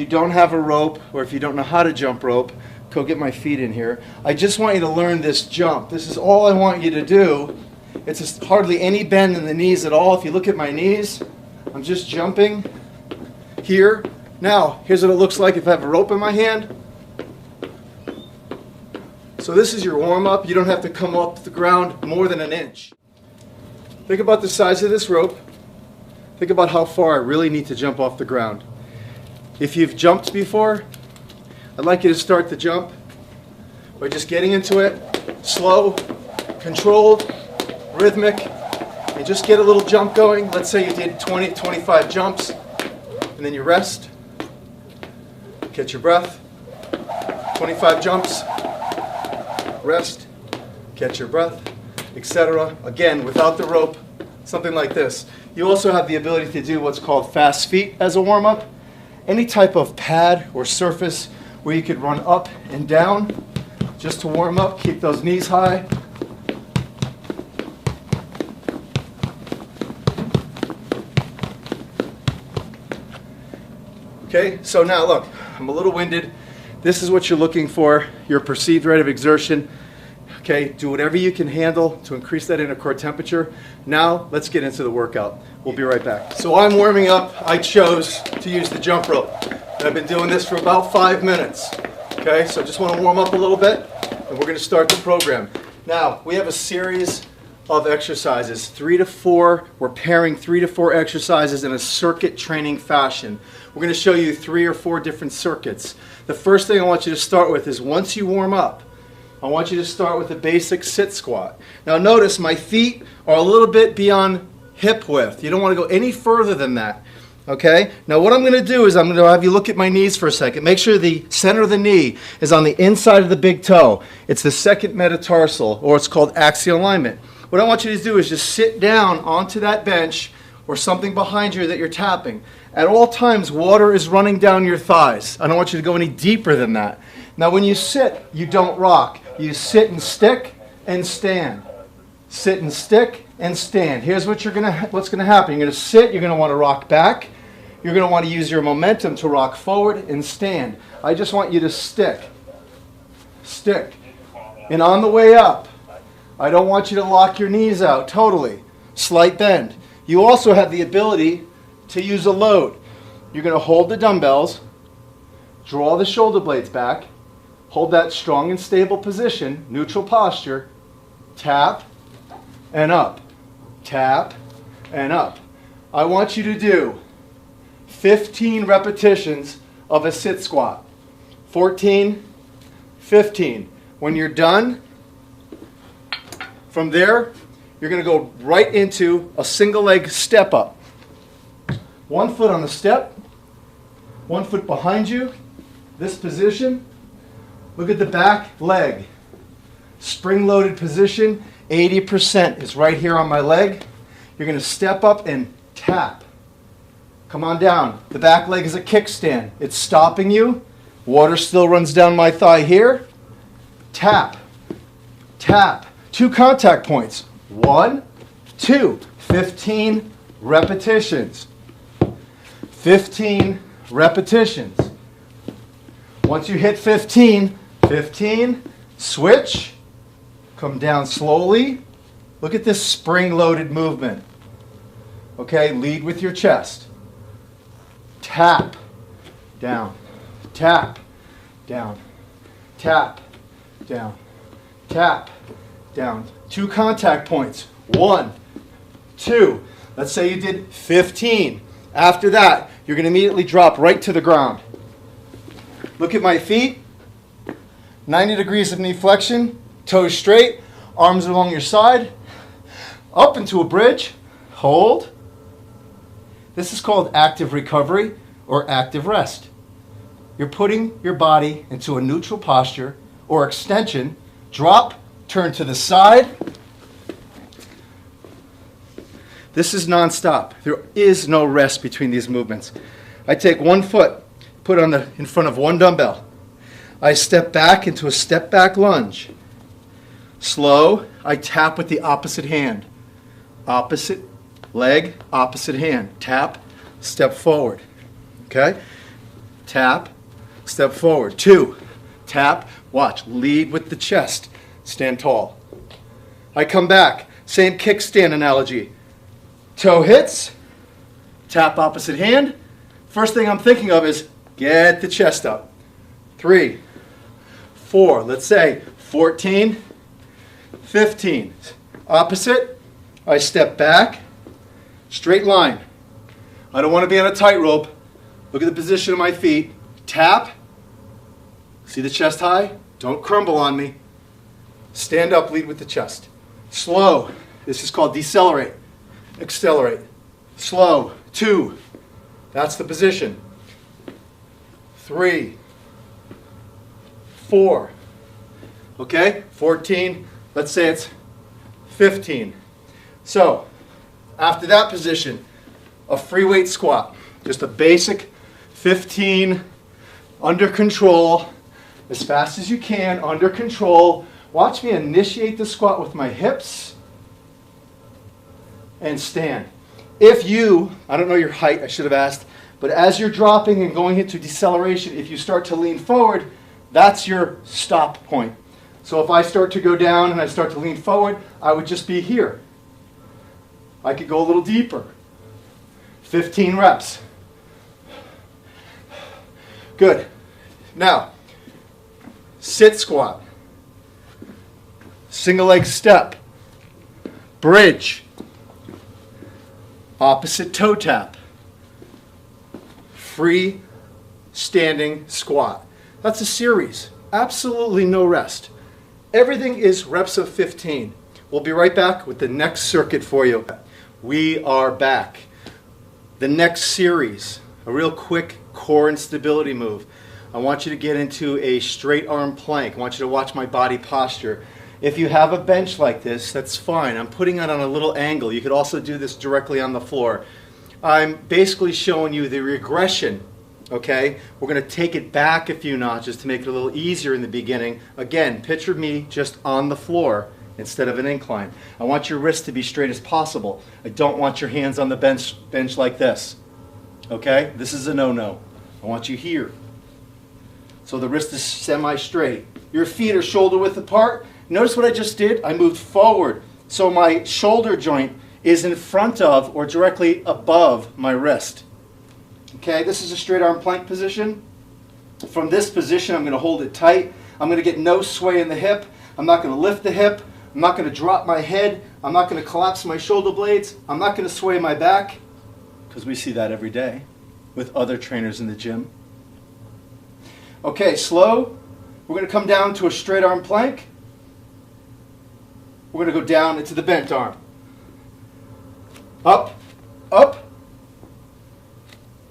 you don't have a rope, or if you don't know how to jump rope, go get my feet in here. I just want you to learn this jump. This is all I want you to do. It's just hardly any bend in the knees at all. If you look at my knees, I'm just jumping here. Now, here's what it looks like if I have a rope in my hand. So this is your warm-up. You don't have to come up the ground more than an inch. Think about the size of this rope. Think about how far I really need to jump off the ground. If you've jumped before, I'd like you to start the jump by just getting into it, slow, controlled, rhythmic, and just get a little jump going. Let's say you did 20, 25 jumps, and then you rest, catch your breath, 25 jumps, rest, catch your breath, etc. Again, without the rope, something like this. You also have the ability to do what's called fast feet as a warm-up. Any type of pad or surface where you could run up and down just to warm up. Keep those knees high. Okay, so now look, I'm a little winded. This is what you're looking for, your perceived rate of exertion. Okay, do whatever you can handle to increase that inner core temperature. Now, let's get into the workout. We'll be right back. So I'm warming up. I chose to use the jump rope. And I've been doing this for about 5 minutes. Okay, so I just want to warm up a little bit, and we're going to start the program. Now, we have a series of exercises, 3 to 4. We're pairing 3 to 4 exercises in a circuit training fashion. We're going to show you 3 or 4 different circuits. The first thing I want you to start with is once you warm up, I want you to start with a basic sit squat. Now notice my feet are a little bit beyond hip width. You don't want to go any further than that. Okay? Now what I'm going to do is I'm going to have you look at my knees for a second. Make sure the center of the knee is on the inside of the big toe. It's the second metatarsal, or it's called axial alignment. What I want you to do is just sit down onto that bench or something behind you that you're tapping. At all times, water is running down your thighs. I don't want you to go any deeper than that. Now when you sit, you don't rock. You sit and stick and stand. Sit and stick and stand. Here's what's going to happen. You're going to sit, you're going to want to rock back. You're going to want to use your momentum to rock forward and stand. I just want you to stick. Stick. And on the way up, I don't want you to lock your knees out totally. Slight bend. You also have the ability to use a load. You're going to hold the dumbbells, draw the shoulder blades back, hold that strong and stable position, neutral posture, tap and up, tap and up. I want you to do 15 repetitions of a sit squat. 14, 15. When you're done, from there, you're going to go right into a single leg step up. 1 foot on the step, 1 foot behind you, this position. Look at the back leg. Spring-loaded position, 80% is right here on my leg. You're going to step up and tap. Come on down. The back leg is a kickstand. It's stopping you. Water still runs down my thigh here. Tap. Tap. 2 contact points. 1, 2. 15 repetitions. 15 repetitions. Once you hit 15, switch, come down slowly. Look at this spring-loaded movement. Okay, lead with your chest. Tap, down, tap, down, tap, down, tap, down. 2 contact points. 1, 2. Let's say you did 15. After that, you're going to immediately drop right to the ground. Look at my feet. 90 degrees of knee flexion, toes straight, arms along your side, up into a bridge, hold. This is called active recovery or active rest. You're putting your body into a neutral posture or extension, drop, turn to the side. This is non-stop. There is no rest between these movements. I take 1 foot, put on in front of 1 dumbbell. I step back into a step back lunge. Slow, I tap with the opposite hand. Opposite leg, opposite hand. Tap, step forward. Okay? tap, step forward. 2, tap, watch, lead with the chest, stand tall. I come back, same kickstand analogy. Toe hits, tap opposite hand. First thing I'm thinking of is get the chest up. 3, 4, let's say 14, 15. Opposite, I step back, straight line. I don't want to be on a tightrope. Look at the position of my feet. Tap. See the chest high? Don't crumble on me. Stand up, lead with the chest. Slow. This is called decelerate. Accelerate. Slow. 2. That's the position. 3, 4. Okay? 14. Let's say it's 15. So, after that position, a free weight squat. Just a basic 15 under control, as fast as you can, under control. Watch me initiate the squat with my hips and stand. If you, I don't know your height, I should have asked, but as you're dropping and going into deceleration, if you start to lean forward, that's your stop point. So if I start to go down and I start to lean forward, I would just be here. I could go a little deeper. 15 reps. Good. Now, sit squat. Single leg step. Bridge. Opposite toe tap. Free standing squat. That's a series. Absolutely no rest. Everything is reps of 15. We'll be right back with the next circuit for you. We are back. The next series, a real quick core and stability move. I want you to get into a straight arm plank. I want you to watch my body posture. If you have a bench like this, that's fine. I'm putting it on a little angle. You could also do this directly on the floor. I'm basically showing you the regression, okay? We're going to take it back a few notches to make it a little easier in the beginning. Again, picture me just on the floor instead of an incline. I want your wrists to be straight as possible. I don't want your hands on the bench like this, okay? This is a no-no. I want you here. So the wrist is semi-straight. Your feet are shoulder width apart. Notice what I just did? I moved forward. So my shoulder joint is in front of or directly above my wrist. Okay, this is a straight arm plank position. From this position, I'm going to hold it tight. I'm going to get no sway in the hip. I'm not going to lift the hip. I'm not going to drop my head. I'm not going to collapse my shoulder blades. I'm not going to sway my back, because we see that every day with other trainers in the gym. Okay, slow. We're going to come down to a straight arm plank. We're going to go down into the bent arm. Up, up,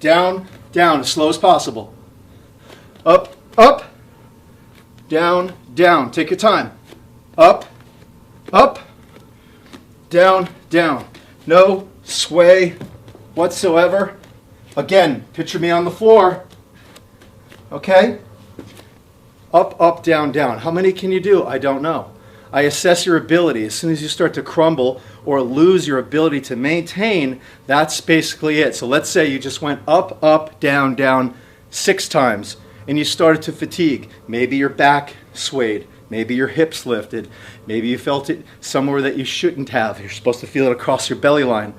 down, down, as slow as possible. Up, up, down, down. Take your time. Up, up, down, down. No sway whatsoever. Again, picture me on the floor. Okay? Up, up, down, down. How many can you do? I don't know. I assess your ability. As soon as you start to crumble or lose your ability to maintain, that's basically it. So let's say you just went up, up, down, down 6 times, and you started to fatigue. Maybe your back swayed. Maybe your hips lifted. Maybe you felt it somewhere that you shouldn't have. You're supposed to feel it across your belly line.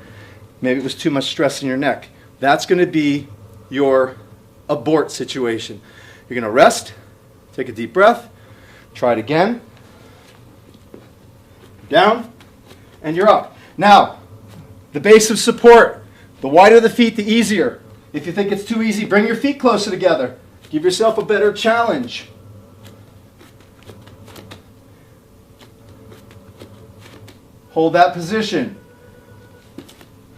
Maybe it was too much stress in your neck. That's going to be your abort situation. You're going to rest, take a deep breath, try it again. Down, and you're up. Now, the base of support. The wider the feet, the easier. If you think it's too easy, bring your feet closer together. Give yourself a better challenge. Hold that position.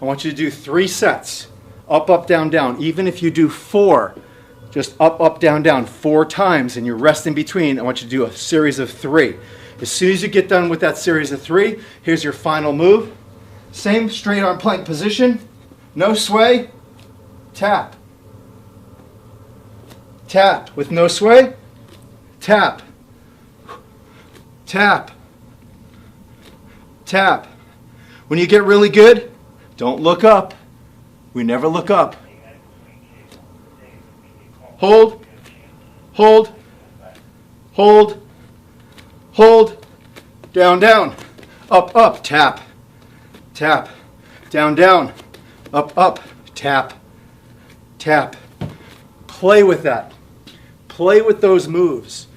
I want you to do 3 sets. Up, up, down, down. Even if you do 4, just up, up, down, down 4 times, and you rest in between, I want you to do a series of 3. As soon as you get done with that series of 3, here's your final move. Same straight arm plank position. No sway. Tap. Tap. With no sway. Tap. Tap. Tap. When you get really good, don't look up. We never look up. hold, hold, hold, hold, down, down, up, up, tap, tap, down, down, up, up, tap, tap. Play with that. Play with those moves.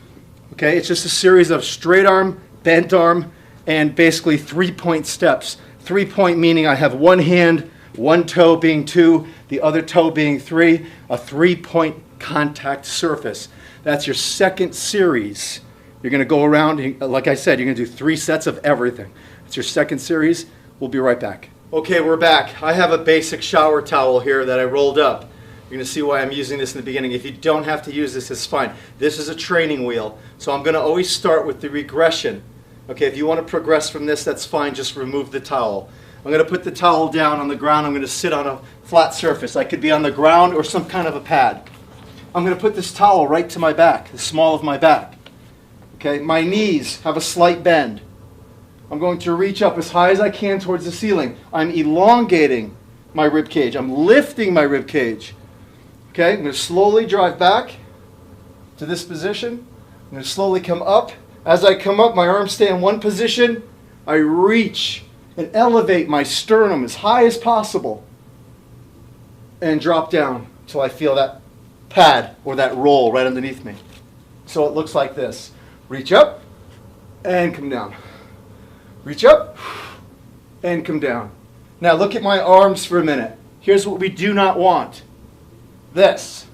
Okay, it's just a series of straight arm, bent arm, and basically 3-point steps. 3-point meaning I have one hand, one toe being 2, the other toe being 3, a 3-point contact surface. That's your second series. You're going to go around, like I said, you're going to do 3 sets of everything. It's your second series. We'll be right back. Okay, we're back. I have a basic shower towel here that I rolled up. You're going to see why I'm using this in the beginning. If you don't have to use this, it's fine. This is a training wheel, so I'm going to always start with the regression. Okay, if you want to progress from this, that's fine. Just remove the towel. I'm going to put the towel down on the ground. I'm going to sit on a flat surface. I could be on the ground or some kind of a pad. I'm going to put this towel right to my back, the small of my back. Okay, my knees have a slight bend. I'm going to reach up as high as I can towards the ceiling. I'm elongating my rib cage. I'm lifting my rib cage. Okay, I'm going to slowly drive back to this position. I'm going to slowly come up. As I come up, my arms stay in one position. I reach and elevate my sternum as high as possible and drop down until I feel that pad or that roll right underneath me. So it looks like this. Reach up and come down. Reach up and come down. Now look at my arms for a minute. Here's what we do not want. This.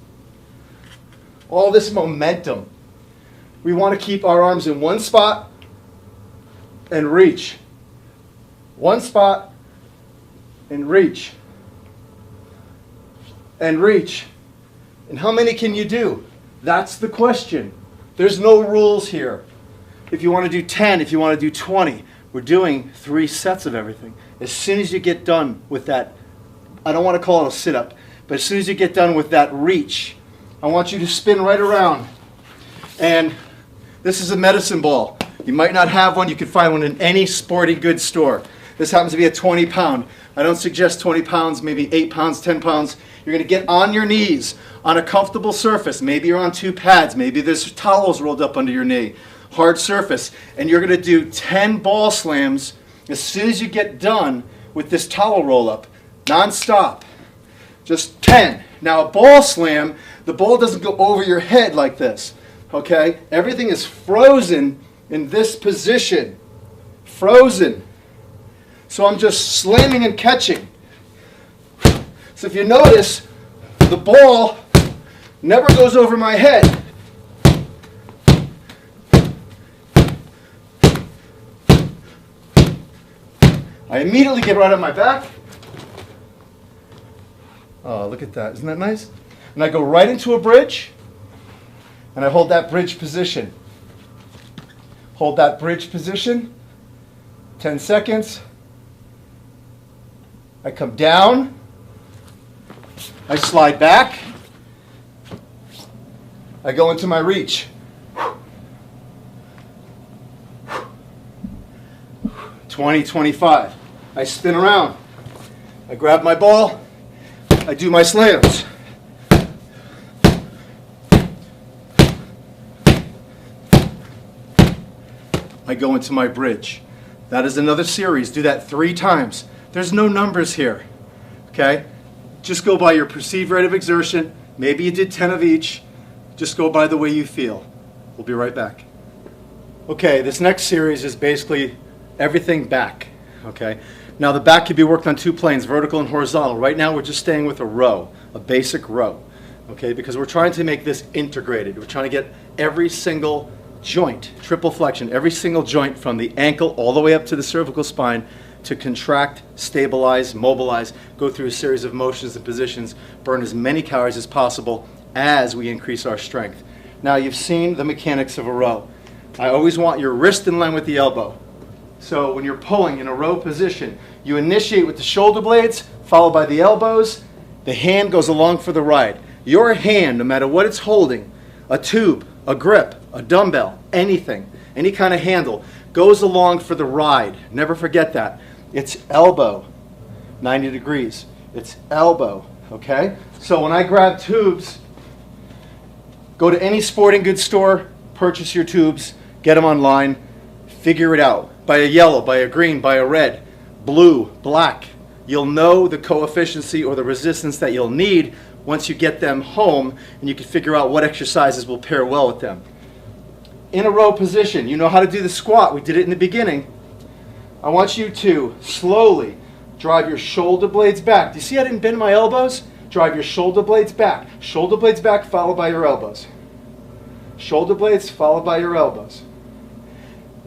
All this momentum. We want to keep our arms in one spot and reach. One spot and reach. And reach. And how many can you do? That's the question. There's no rules here. If you want to do 10, if you want to do 20, we're doing 3 sets of everything. As soon as you get done with that, I don't want to call it a sit-up, but as soon as you get done with that reach, I want you to spin right around. And this is a medicine ball. You might not have one. You can find one in any sporting goods store. This happens to be a 20-pound. I don't suggest 20 pounds, maybe 8 pounds, 10 pounds. You're going to get on your knees on a comfortable surface. Maybe you're on 2 pads. Maybe there's towels rolled up under your knee. Hard surface. And you're going to do 10 ball slams as soon as you get done with this towel roll-up. Non-stop. Just 10. Now a ball slam, the ball doesn't go over your head like this. Okay? Everything is frozen in this position. Frozen. So I'm just slamming and catching. So if you notice, the ball never goes over my head. I immediately get right on my back. Oh, look at that. Isn't that nice? And I go right into a bridge, and I hold that bridge position. Hold that bridge position. 10 seconds. I come down. I slide back. I go into my reach. 20, 25. I spin around. I grab my ball. I do my slams. I go into my bridge. That is another series. Do that 3 times. There's no numbers here. Okay? Just go by your perceived rate of exertion. Maybe you did 10 of each. Just go by the way you feel. We'll be right back. Okay, this next series is basically everything back. Okay? Now the back can be worked on 2 planes, vertical and horizontal. Right now we're just staying with a row, a basic row. Okay? Because we're trying to make this integrated. We're trying to get every single joint, triple flexion, every single joint from the ankle all the way up to the cervical spine to contract, stabilize, mobilize, go through a series of motions and positions, burn as many calories as possible as we increase our strength. Now you've seen the mechanics of a row. I always want your wrist in line with the elbow. So when you're pulling in a row position, you initiate with the shoulder blades, followed by the elbows. The hand goes along for the ride. Your hand, no matter what it's holding, a tube, a grip, a dumbbell, anything, any kind of handle, goes along for the ride. Never forget that. It's elbow, 90 degrees. It's elbow, okay? So when I grab tubes Go to any sporting goods store, purchase your tubes, get them online, figure it out. Buy a yellow, buy a green, buy a red, blue, black. You'll know the coefficient or the resistance that you'll need once you get them home, and you can figure out what exercises will pair well with them. In a row position, you know how to do the squat. We did it in the beginning. I want you to slowly drive your shoulder blades back. Do you see I didn't bend my elbows? Drive your shoulder blades back. Shoulder blades back followed by your elbows. Shoulder blades followed by your elbows.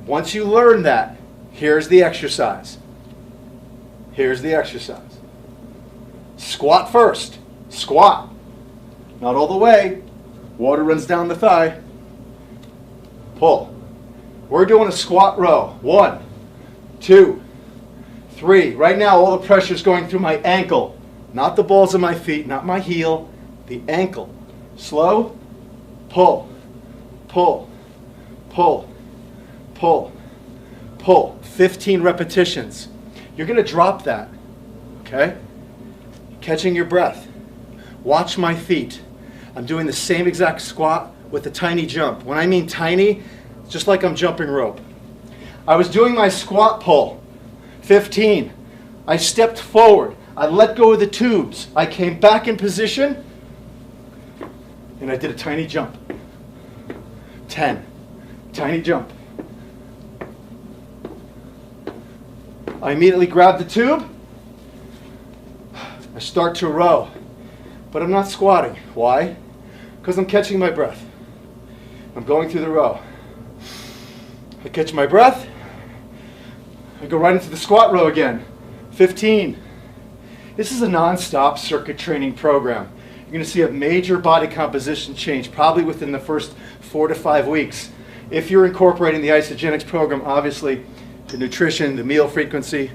Once you learn that, here's the exercise. Here's the exercise. Squat first. Squat. Not all the way. Water runs down the thigh. Pull. We're doing a squat row. 1, 2, 3. Right now all the pressure is going through my ankle. Not the balls of my feet, not my heel, the ankle. Slow. Pull. Pull. Pull. Pull. Pull. 15 repetitions. You're going to drop that. Okay? Catching your breath. Watch my feet. I'm doing the same exact squat with a tiny jump. When I mean tiny, it's just like I'm jumping rope. I was doing my squat pull. 15. I stepped forward. I let go of the tubes. I came back in position, and I did a tiny jump. 10. Tiny jump. I immediately grab the tube. I start to row, but I'm not squatting. Why? Because I'm catching my breath. I'm going through the row. I catch my breath. I go right into the squat row again. 15. This is a non-stop circuit training program. You're going to see a major body composition change probably within the first 4 to 5 weeks. If you're incorporating the isogenics program, obviously the nutrition, the meal frequency,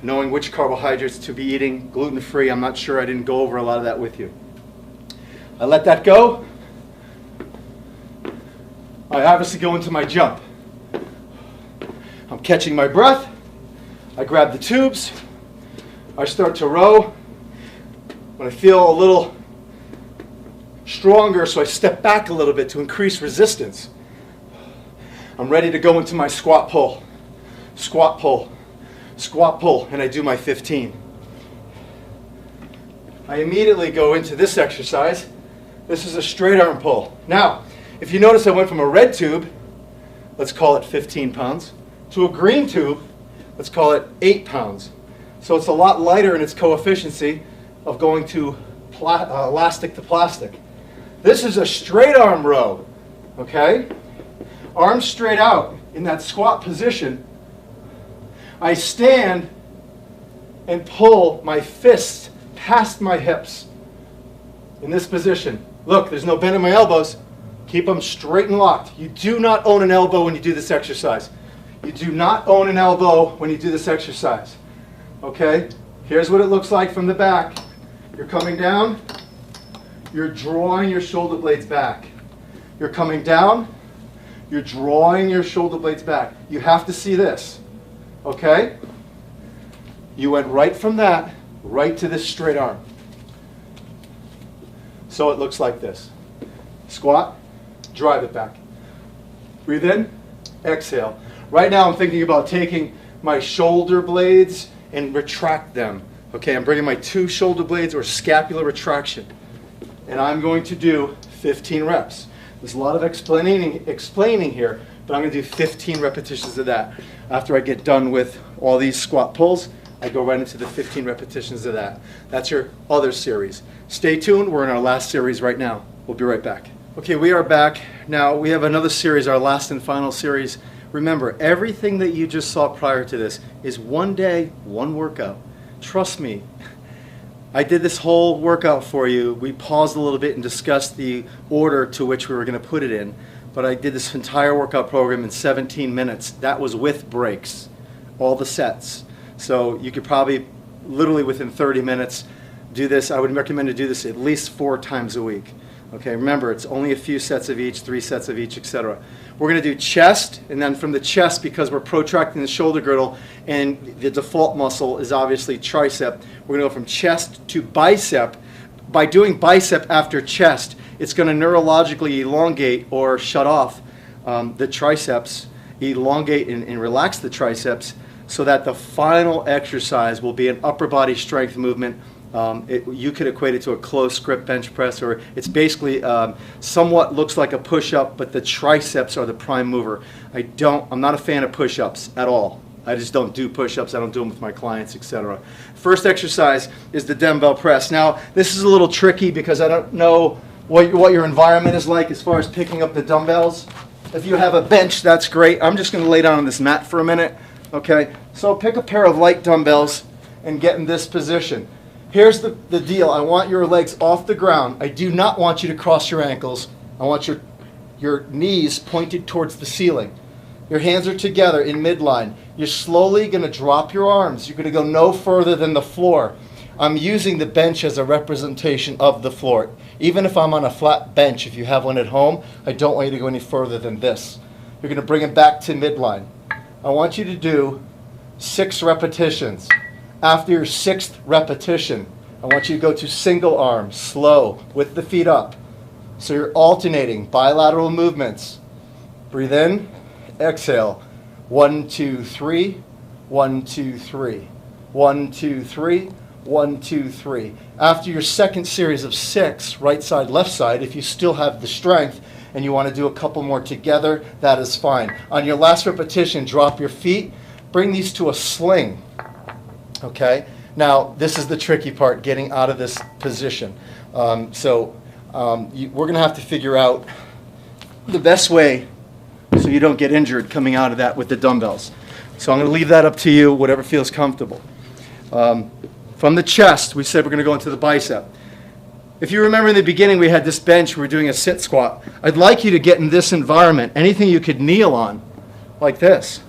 knowing which carbohydrates to be eating, gluten-free, I'm not sure, I didn't go over a lot of that with you. I let that go. I obviously go into my jump. I'm catching my breath. I grab the tubes. I start to row. When I feel a little stronger, so I step back a little bit to increase resistance. I'm ready to go into my squat pull. Squat pull. Squat pull, and I do my 15. I immediately go into this exercise. This is a straight arm pull. Now, if you notice I went from a red tube, let's call it 15 pounds, to a green tube, let's call it 8 pounds. So it's a lot lighter in its coefficient of going to elastic to plastic. This is a straight arm row, okay? Arms straight out in that squat position. I stand and pull my fists past my hips in this position. Look, there's no bend in my elbows. Keep them straight and locked. You do not own an elbow when you do this exercise. You do not own an elbow when you do this exercise. Okay? Here's what it looks like from the back. You're coming down. You're drawing your shoulder blades back. You're coming down. You're drawing your shoulder blades back. You have to see this. Okay? You went right from that, right to this straight arm. So it looks like this. Squat, drive it back. Breathe in, exhale. Right now I'm thinking about taking my shoulder blades and retract them. Okay, I'm bringing my 2 shoulder blades or scapular retraction. And I'm going to do 15 reps. There's a lot of explaining here, but I'm going to do 15 repetitions of that. After I get done with all these squat pulls, I go right into the 15 repetitions of that. That's your other series. Stay tuned. We're in our last series right now. We'll be right back. Okay, we are back. Now, we have another series, our last and final series. Remember, everything that you just saw prior to this is one day, one workout. Trust me. I did this whole workout for you. We paused a little bit and discussed the order to which we were going to put it in. But I did this entire workout program in 17 minutes. That was with breaks, all the sets. So you could probably, literally within 30 minutes, do this. I would recommend to do this at least 4 times a week. Okay, remember, it's only a few sets of each, 3 sets of each, etc. We're going to do chest, and then from the chest, because we're protracting the shoulder girdle, and the default muscle is obviously tricep, we're going to go from chest to bicep. By doing bicep after chest, it's going to neurologically elongate or shut off the triceps, elongate and relax the triceps, so that the final exercise will be an upper body strength movement. You could equate it to a close grip bench press, or it's basically somewhat looks like a push-up, but the triceps are the prime mover. I'm not a fan of push-ups at all. I just don't do push-ups. I don't do them with my clients, etc. First exercise is the dumbbell press. Now, this is a little tricky because I don't know what your environment is like as far as picking up the dumbbells. If you have a bench, that's great. I'm just going to lay down on this mat for a minute. Okay, so pick a pair of light dumbbells and get in this position. Here's the deal. I want your legs off the ground. I do not want you to cross your ankles. I want your knees pointed towards the ceiling. Your hands are together in midline. You're slowly going to drop your arms. You're going to go no further than the floor. I'm using the bench as a representation of the floor. Even if I'm on a flat bench, if you have one at home, I don't want you to go any further than this. You're going to bring it back to midline. I want you to do 6 repetitions. After your 6th repetition, I want you to go to single arm, slow, with the feet up. So you're alternating bilateral movements. Breathe in, exhale. 1, 2, 3, 1, 2, 3, 1, 2, 3, 1, 2, 3. After your second series of 6, right side, left side, if you still have the strength and you want to do a couple more together, that is fine. On your last repetition, drop your feet, bring these to a sling. Okay? Now, this is the tricky part, getting out of this position. We're going to have to figure out the best way so you don't get injured coming out of that with the dumbbells. So I'm going to leave that up to you, whatever feels comfortable. From the chest, we said we're going to go into the bicep. If you remember in the beginning, we had this bench, we were doing a sit squat. I'd like you to get in this environment, anything you could kneel on, like this.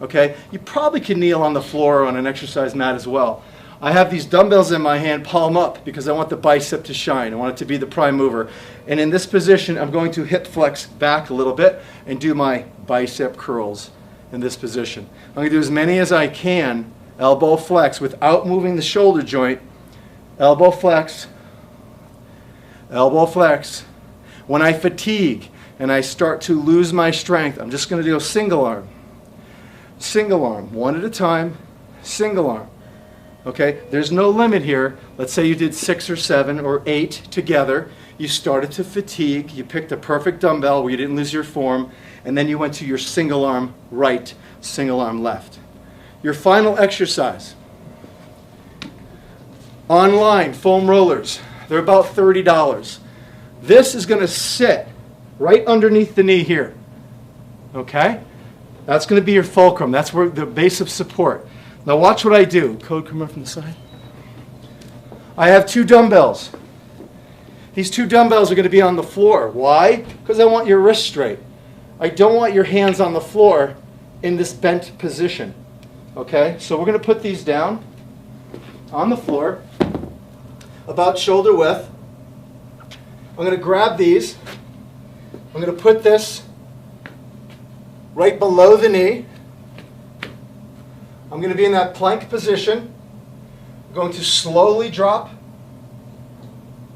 Okay? You probably could kneel on the floor or on an exercise mat as well. I have these dumbbells in my hand, palm up, because I want the bicep to shine. I want it to be the prime mover. And in this position, I'm going to hip flex back a little bit and do my bicep curls in this position. I'm going to do as many as I can, elbow flex, without moving the shoulder joint. Elbow flex, elbow flex. When I fatigue and I start to lose my strength, I'm just going to do a single arm. Single arm, one at a time, single arm. Okay, there's no limit here. Let's say you did 6 or 7 or 8 together. You started to fatigue. You picked a perfect dumbbell where you didn't lose your form, and then you went to your single arm right, single arm left. Your final exercise. Online foam rollers. They're about $30. This is going to sit right underneath the knee here. Okay? That's going to be your fulcrum. That's where the base of support. Now watch what I do. Code coming from the side. I have 2 dumbbells. These 2 dumbbells are going to be on the floor. Why? Because I want your wrist straight. I don't want your hands on the floor in this bent position. Okay? So we're going to put these down on the floor, about shoulder width. I'm going to grab these. I'm going to put this right below the knee. I'm going to be in that plank position. I'm going to slowly drop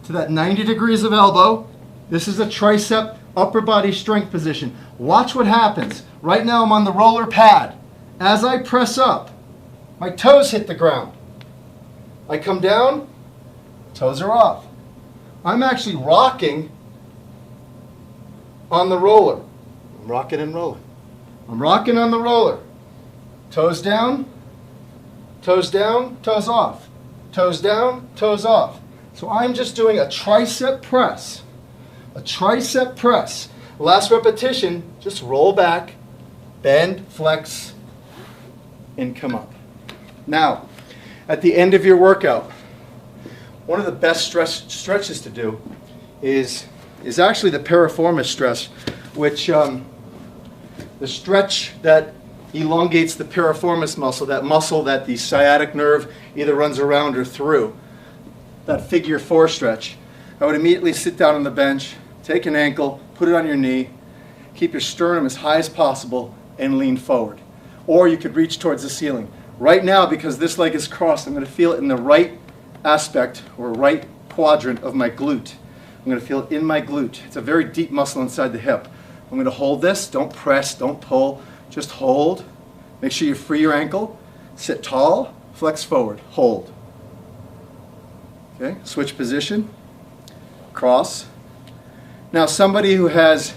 to that 90 degrees of elbow. This is a tricep upper body strength position. Watch what happens. Right now I'm on the roller pad. As I press up, my toes hit the ground. I come down, toes are off. I'm actually rocking on the roller. I'm rocking and rolling. I'm rocking on the roller. Toes down, toes off. Toes down, toes off. So I'm just doing a tricep press. A tricep press. Last repetition, just roll back, bend, flex, and come up. Now, at the end of your workout, one of the best stretches to do is actually the piriformis stretch, which the stretch that elongates the piriformis muscle that the sciatic nerve either runs around or through. That figure 4 stretch. I would immediately sit down on the bench, take an ankle, put it on your knee, keep your sternum as high as possible, and lean forward. Or you could reach towards the ceiling. Right now, because this leg is crossed, I'm going to feel it in the right aspect or right quadrant of my glute. I'm going to feel it in my glute. It's a very deep muscle inside the hip. I'm going to hold this. Don't press, don't pull. Just hold. Make sure you free your ankle. Sit tall, flex forward, hold. Okay, switch position, cross. Now somebody who has,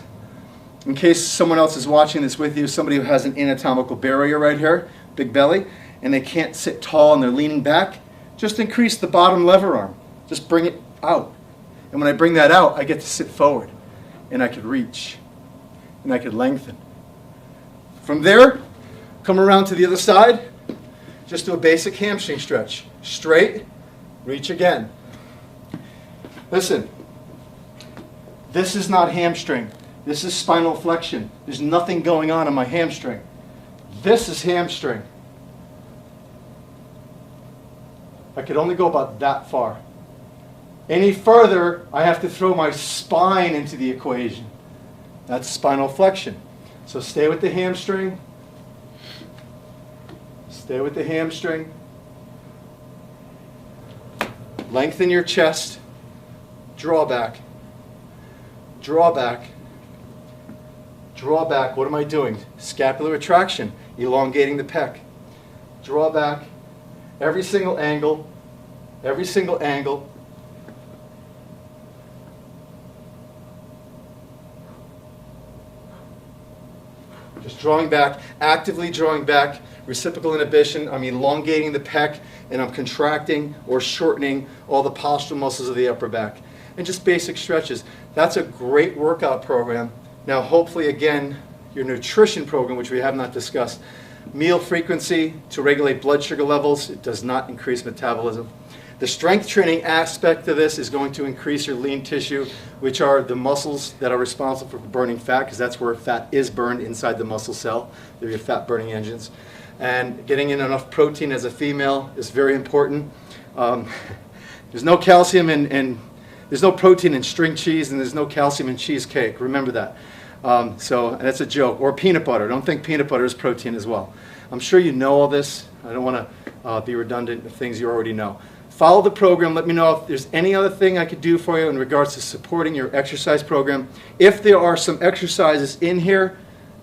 in case someone else is watching this with you, somebody who has an anatomical barrier right here, big belly, and they can't sit tall and they're leaning back, just increase the bottom lever arm. Just bring it out. And when I bring that out, I get to sit forward. And I could reach. And I could lengthen. From there, come around to the other side. Just do a basic hamstring stretch. Straight, reach again. Listen, this is not hamstring. This is spinal flexion. There's nothing going on in my hamstring. This is hamstring. I could only go about that far. Any further, I have to throw my spine into the equation. That's spinal flexion. So stay with the hamstring. Stay with the hamstring. Lengthen your chest. Draw back. Draw back. Draw back. What am I doing? Scapular retraction. Elongating the pec. Draw back. Every single angle. Every single angle. Just drawing back, actively drawing back, reciprocal inhibition. I'm elongating the pec and I'm contracting or shortening all the postural muscles of the upper back. And just basic stretches. That's a great workout program. Now hopefully again, your nutrition program, which we have not discussed, meal frequency to regulate blood sugar levels. It does not increase metabolism. The strength training aspect of this is going to increase your lean tissue, which are the muscles that are responsible for burning fat, because that's where fat is burned inside the muscle cell. They're your fat burning engines. And getting in enough protein as a female is very important. There's no calcium in there's no protein in string cheese, and there's no calcium in cheesecake. Remember that. So that's a joke. Or peanut butter. Don't think peanut butter is protein as well. I'm sure you know all this. I don't want to be redundant of things you already know. Follow the program. Let me know if there's any other thing I could do for you in regards to supporting your exercise program. If there are some exercises in here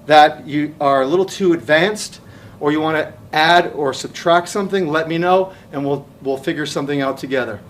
that you are a little too advanced, or you want to add or subtract something, let me know, and we'll figure something out together.